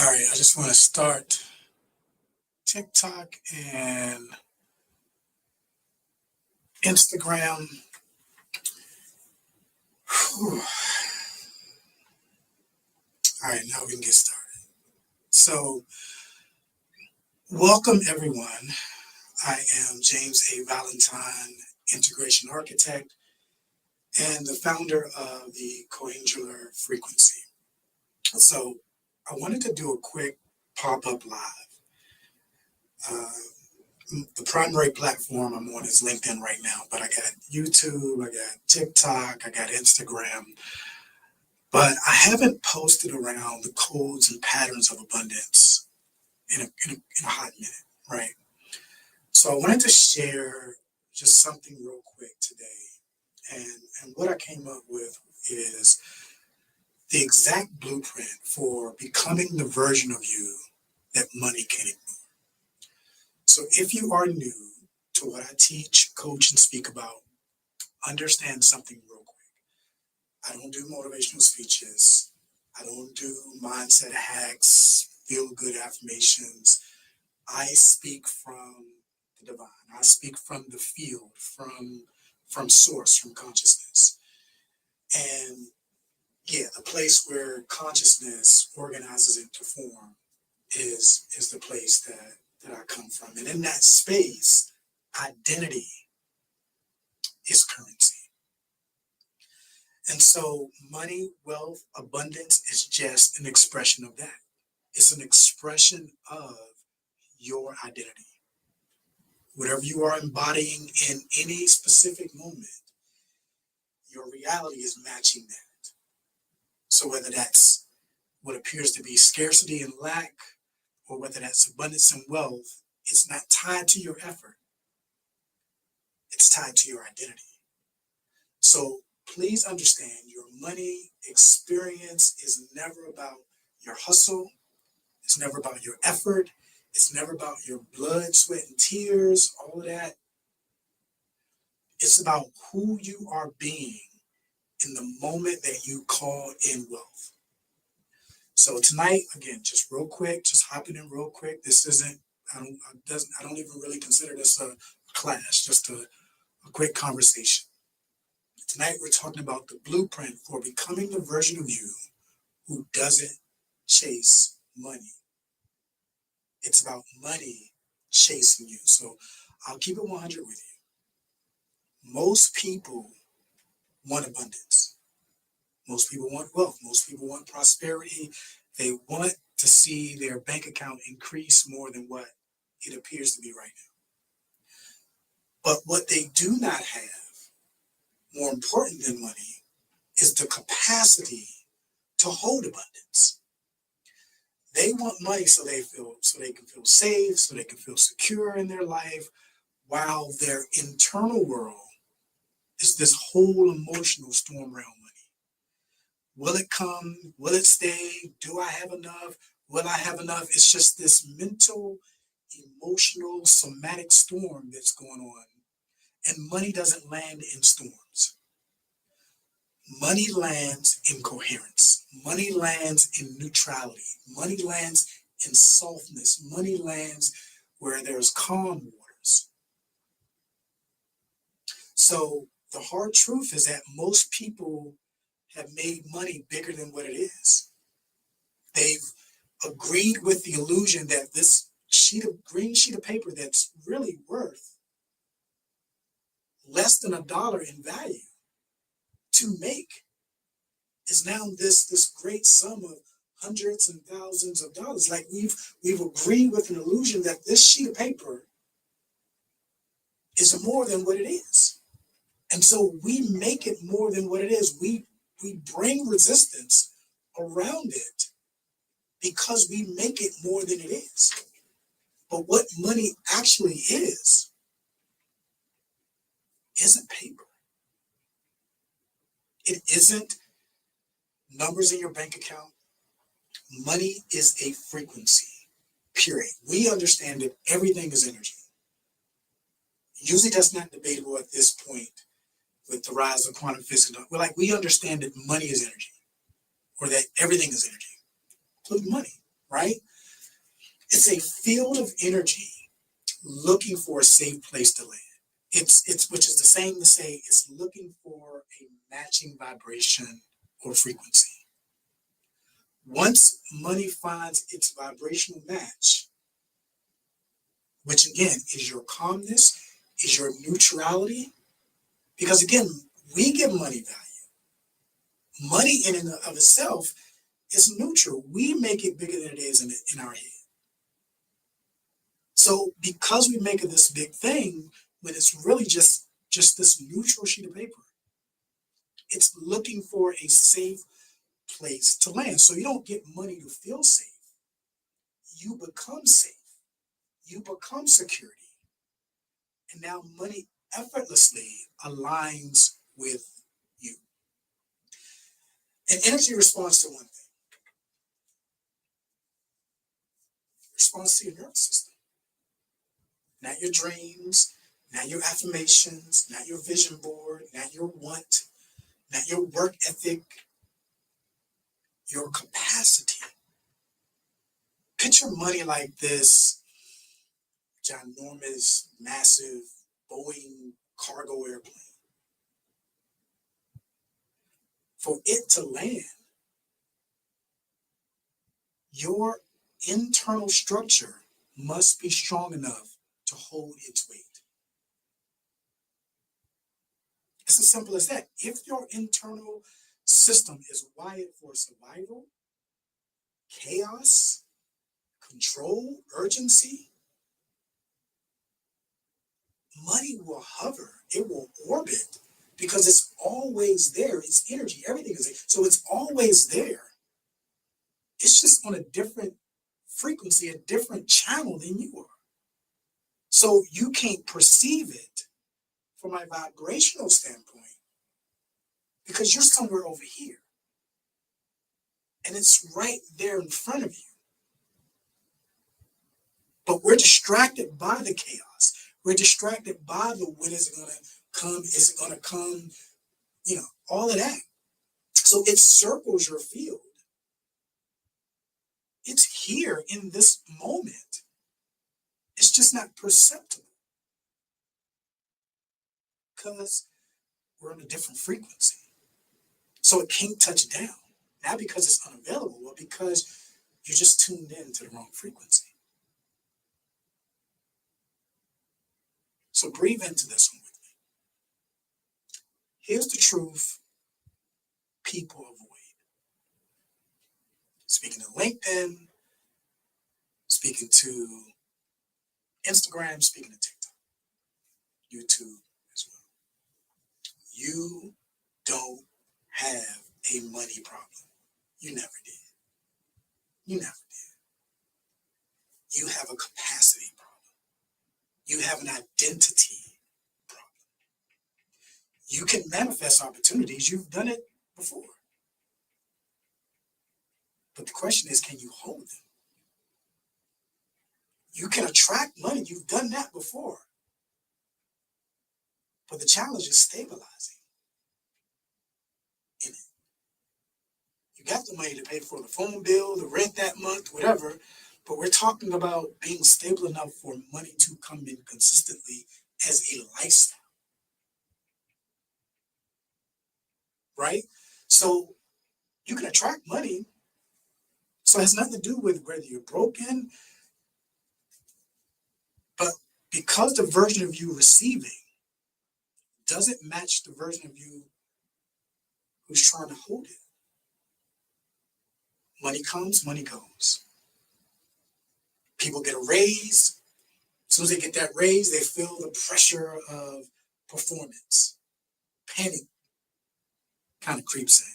All right, I just want to start TikTok and Instagram. Whew. All right, now we can get started. So, welcome everyone. I am James A. Valentine, integration architect and the founder of the Coangular Frequency. So, I wanted to do a quick pop up live. The primary platform I'm on is LinkedIn right now, but I got YouTube, I got TikTok, I got Instagram. But I haven't posted around the codes and patterns of abundance in a hot minute, right? So I wanted to share just something real quick today. And what I came up with is the exact blueprint for becoming the version of you that money can ignore. So if you are new to what I teach, coach, and speak about, understand something real quick. I don't do motivational speeches. I don't do mindset hacks, feel good affirmations. I speak from the divine. I speak from the field, from source, from consciousness. And yeah, the place where consciousness organizes into form is the place that I come from. And in that space, identity is currency. And so money, wealth, abundance is just an expression of that. It's an expression of your identity. Whatever you are embodying in any specific moment, your reality is matching that. So whether that's what appears to be scarcity and lack, or whether that's abundance and wealth, it's not tied to your effort. It's tied to your identity. So please understand your money experience is never about your hustle. It's never about your effort. It's never about your blood, sweat, and tears, all of that. It's about who you are being in the moment that you call in wealth. So tonight, again, just real quick, just hopping in real quick. This isn't, I don't even really consider this a class, just a quick conversation. Tonight, we're talking about the blueprint for becoming the version of you who doesn't chase money. It's about money chasing you. So I'll keep it 100 with you. Most people want abundance. Most people want wealth. Most people want prosperity. They want to see their bank account increase more than what it appears to be right now. But what they do not have, more important than money, is the capacity to hold abundance. They want money so they can feel safe, so they can feel secure in their life, while their internal world is this whole emotional storm around money. Will it come? Will it stay? Do I have enough? Will I have enough? It's just this mental, emotional, somatic storm that's going on. And money doesn't land in storms. Money lands in coherence. Money lands in neutrality. Money lands in softness. Money lands where there's calm waters. So the hard truth is that most people have made money bigger than what it is. They've agreed with the illusion that this green sheet of paper that's really worth less than $1 in value to make is now this great sum of hundreds and thousands of dollars. Like we've agreed with an illusion that this sheet of paper is more than what it is. And so we make it more than what it is. We bring resistance around it because we make it more than it is. But what money actually isn't paper. It isn't numbers in your bank account. Money is a frequency, period. We understand that everything is energy. Usually that's not debatable at this point with the rise of quantum physics. We understand that money is energy, or that everything is energy, including money, right? It's a field of energy looking for a safe place to land. It's which is the same to say it's looking for a matching vibration or frequency. Once money finds its vibrational match, which again is your calmness, is your neutrality, because again, we give money value. Money in and of itself is neutral. We make it bigger than it is in our head. So because we make it this big thing, when it's really just this neutral sheet of paper, it's looking for a safe place to land. So you don't get money to feel safe. You become safe. You become security. And now money effortlessly aligns with you. And energy responds to one thing. It responds to your nervous system. Not your dreams, not your affirmations, not your vision board, not your want, not your work ethic, your capacity. Picture money like this ginormous, massive Boeing cargo airplane. For it to land, your internal structure must be strong enough to hold its weight. It's as simple as that. If your internal system is wired for survival, chaos, control, urgency, money will hover, it will orbit because it's always there. It's energy, everything is there. So it's always there. It's just on a different frequency, a different channel than you are. So you can't perceive it from a vibrational standpoint because you're somewhere over here. And it's right there in front of you. But we're distracted by the chaos. We're distracted by the when is it going to come? Is it going to come? You know, all of that. So it circles your field. It's here in this moment. It's just not perceptible because we're on a different frequency. So it can't touch down. Not because it's unavailable, but because you just tuned in to the wrong frequency. So breathe into this one with me. Here's the truth people avoid. Speaking to LinkedIn, speaking to Instagram, speaking to TikTok, YouTube as well. You don't have a money problem. You never did. You never did. You have a capacity problem. You have an identity problem. You can manifest opportunities. You've done it before. But the question is, can you hold them? You can attract money. You've done that before. But the challenge is stabilizing in it. You got the money to pay for the phone bill, the rent that month, whatever. But we're talking about being stable enough for money to come in consistently as a lifestyle. Right? So you can attract money. So it has nothing to do with whether you're broken. But because the version of you receiving doesn't match the version of you who's trying to hold it, money comes, money goes. People get a raise. As soon as they get that raise, they feel the pressure of performance. Panic kind of creeps in.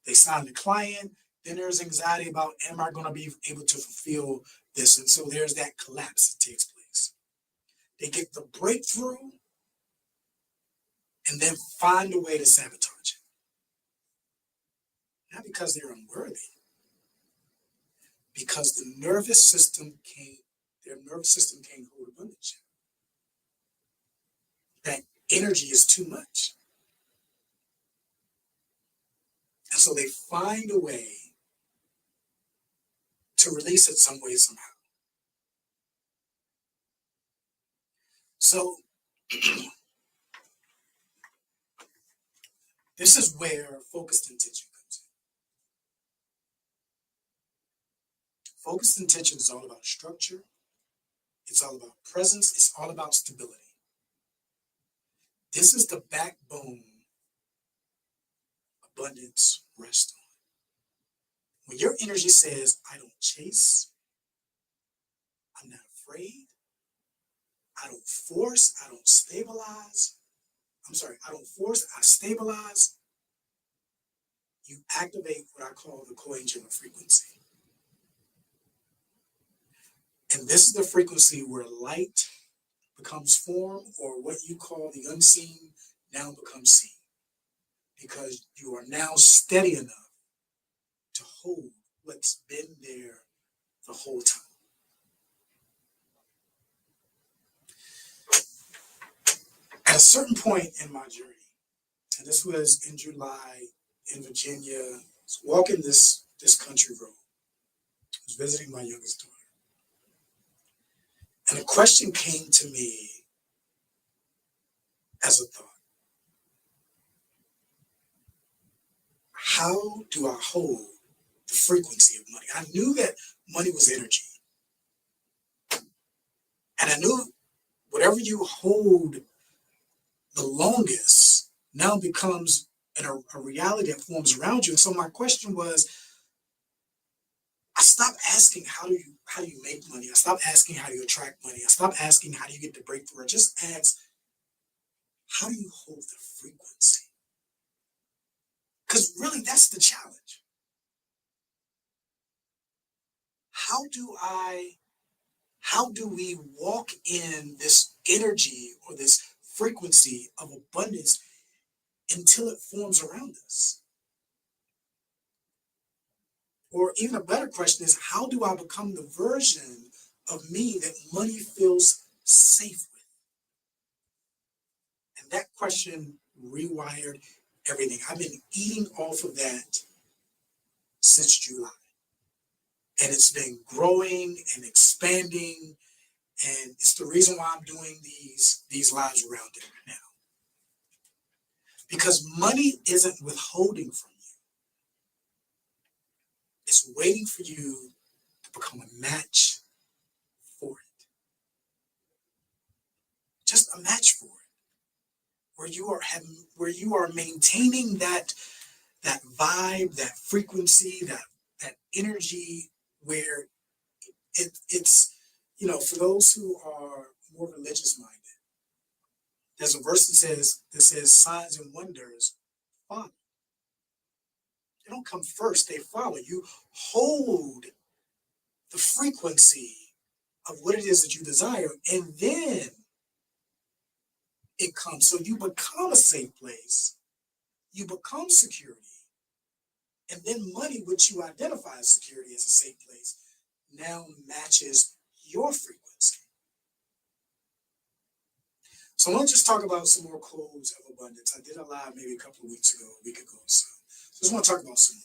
They sign the client, then there's anxiety about, am I going to be able to fulfill this? And so there's that collapse that takes place. They get the breakthrough and then find a way to sabotage it. Not because they're unworthy, because their nervous system can't hold abundance. That energy is too much. And so they find a way to to release it some way, somehow. So this is where focused intention comes in. Focused intention is all about structure. It's all about presence. It's all about stability. This is the backbone abundance rests on. When your energy says, I don't chase, I'm not afraid, I don't force, I don't stabilize. I don't force, I stabilize. You activate what I call the coangular frequency. And this is the frequency where light becomes form, or what you call the unseen now becomes seen. Because you are now steady enough to hold what's been there the whole time. At a certain point in my journey, and this was in July in Virginia, I was walking this country road. I was visiting my youngest daughter. And a question came to me as a thought. How do I hold the frequency of money? I knew that money was energy. And I knew whatever you hold the longest now becomes a reality that forms around you. And so my question was, I stopped asking how do you make money? I stopped asking how do you attract money? I stopped asking how do you get the breakthrough? I just asked, how do you hold the frequency? Because really that's the challenge. How do we walk in this energy or this frequency of abundance until it forms around us? Or even a better question is, how do I become the version of me that money feels safe with? And that question rewired everything. I've been eating off of that since July. And it's been growing and expanding. And it's the reason why I'm doing these lives around it now. Because money isn't withholding from you. It's waiting for you to become a match for it. Just a match for it. Where you are maintaining that vibe, that frequency, that energy, where it's for those who are more religious minded, there's a verse that says signs and wonders follow. They don't come first, they follow. You hold the frequency of what it is that you desire, and then it comes. So you become a safe place, you become security, and then money, which you identify as security, as a safe place, now matches your frequency. So I want to just talk about some more codes of abundance. I did a live maybe a couple of weeks ago, a week ago. So just want to talk about some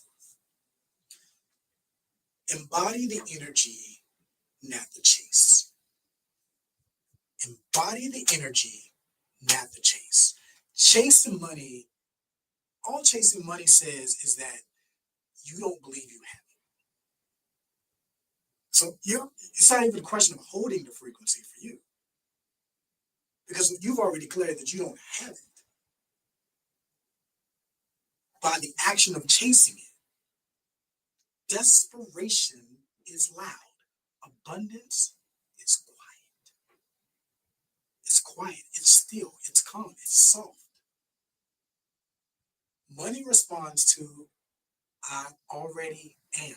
more. Embody the energy, not the chase. Embody the energy, not the chase. Chasing money, all chasing money says is that you don't believe you have it. So it's not even a question of holding the frequency for you, because you've already declared that you don't have it. By the action of chasing it, desperation is loud. Abundance is quiet. It's quiet. It's still. It's calm. It's soft. Money responds to I already am.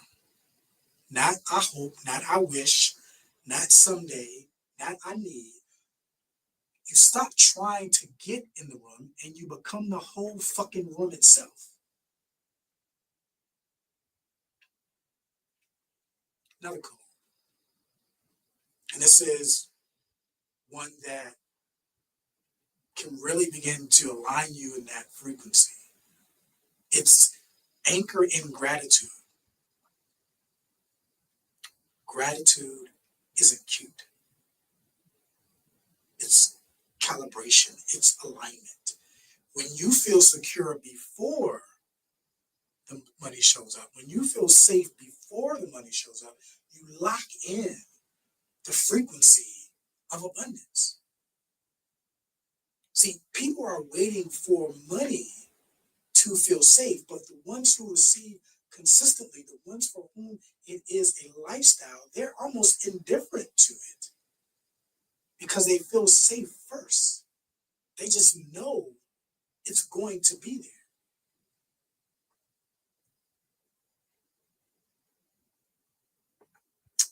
Not I hope, not I wish, not someday, not I need. You stop trying to get in the room and you become the whole fucking room itself. Another code. And this is one that can really begin to align you in that frequency. It's anchor in gratitude. Gratitude isn't cute. It's calibration, it's alignment. When you feel secure before the money shows up, when you feel safe before the money shows up, you lock in the frequency of abundance. See, people are waiting for money to feel safe, but the ones who receive consistently, the ones for whom it is a lifestyle, they're almost indifferent to it because they feel safe first. They just know it's going to be there.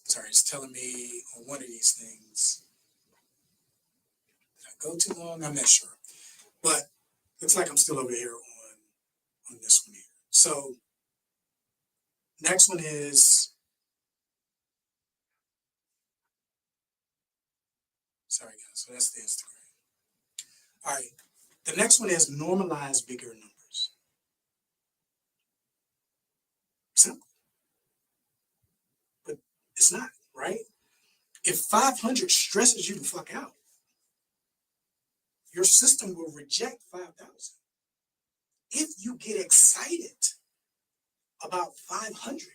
Sorry, it's telling me on one of these things. Did I go too long? I'm not sure. But looks like I'm still over here on this one here. So next one is, sorry guys, so that's the Instagram. All right, the next one is normalize bigger numbers. Simple, but it's not, right? If 500 stresses you the fuck out, your system will reject 5,000. If you get excited about 500,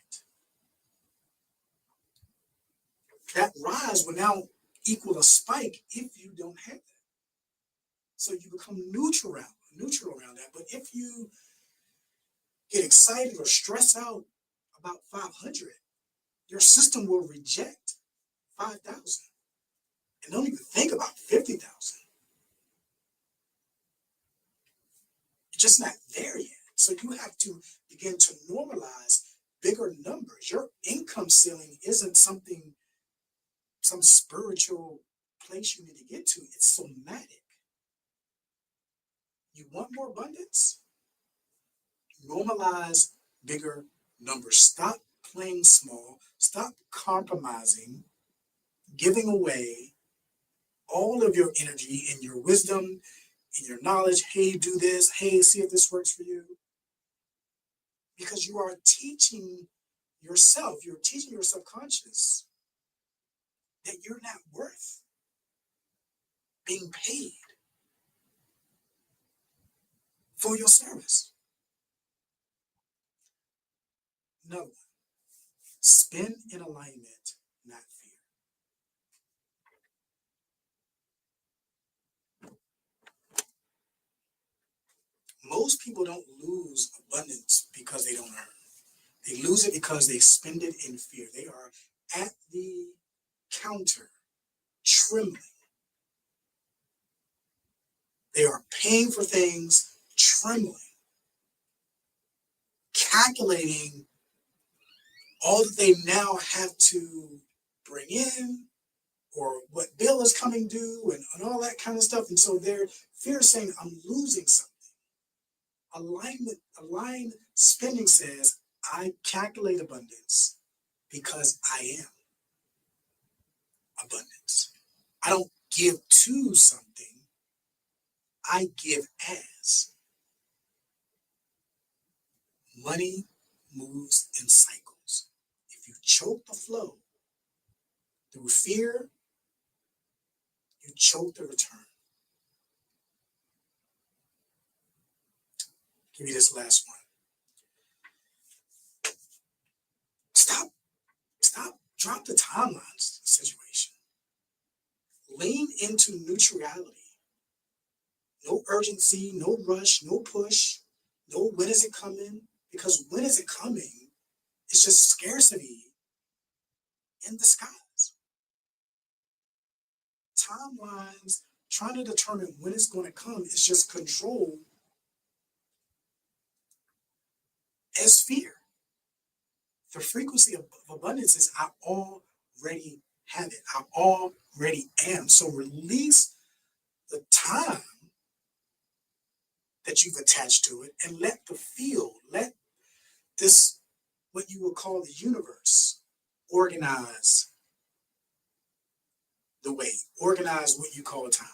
that rise will now equal a spike if you don't have that. So you become neutral around that. But if you get excited or stress out about 500, your system will reject 5,000 and don't even think about 50,000. You're just not there yet. So you have to begin to normalize bigger numbers. Your income ceiling isn't some spiritual place you need to get to. It's somatic. You want more abundance? Normalize bigger numbers. Stop playing small. Stop compromising, giving away all of your energy and your wisdom and your knowledge. Hey, do this. Hey, see if this works for you. Because you are teaching yourself, you're teaching your subconscious that you're not worth being paid for your service. No. Spin in alignment, not fear. Most people don't lose abundance because they don't earn. They lose it because they spend it in fear. They are at the counter, trembling. They are paying for things, trembling, calculating all that they now have to bring in or what bill is coming due and all that kind of stuff. And so their fear is saying, I'm losing something. Aligned spending says, I calculate abundance because I am abundance. I don't give to something, I give as. Money moves in cycles. If you choke the flow through fear, you choke the return. Give me this last one. Drop the timelines situation. Lean into neutrality. No urgency, no rush, no push, no when is it coming? Because when is it coming? It's just scarcity in the skies. Timelines, trying to determine when it's going to come is just control as fear. The frequency of abundance is I already have it. I already am. So release the time that you've attached to it and let the field, let this, what you would call the universe, organize the way, organize what you call time.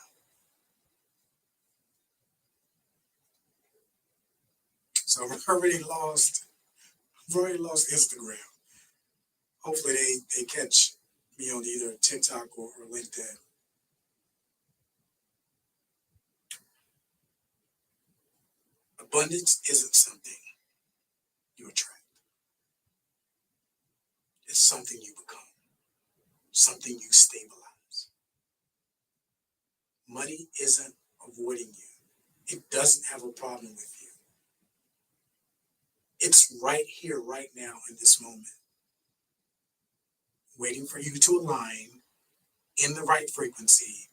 So I've already lost Instagram. hopefully they catch me on either TikTok or LinkedIn. Abundance isn't something you attract. It's something you become, something you stabilize. Money isn't avoiding you. It doesn't have a problem with you. It's right here, right now, in this moment, waiting for you to align in the right frequency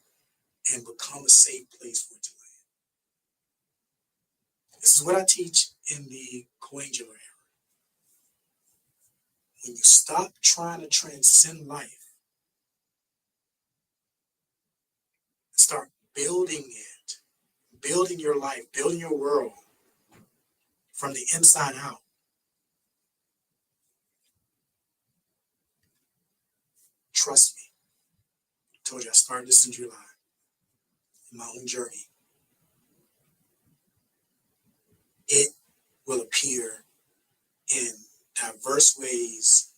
and become a safe place for it to land. This is what I teach in the coangular era. When you stop trying to transcend life and start building it, building your life, building your world from the inside out, trust me. I told you I started this in July, in my own journey. It will appear in diverse ways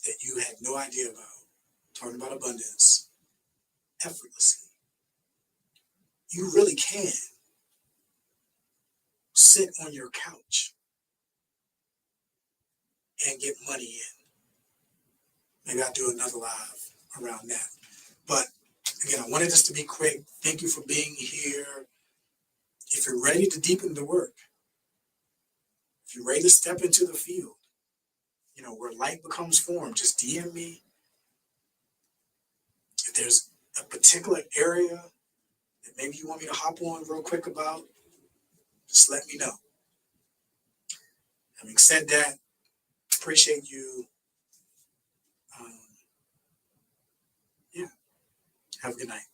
that you had no idea about. Talking about abundance effortlessly. You really can sit on your couch and get money in. Maybe I'll do another live around that. But again, I wanted this to be quick. Thank you for being here. If you're ready to deepen the work, if you're ready to step into the field, where light becomes form, just DM me. If there's a particular area that maybe you want me to hop on real quick about, just let me know. Having said that, appreciate you. Yeah, have a good night.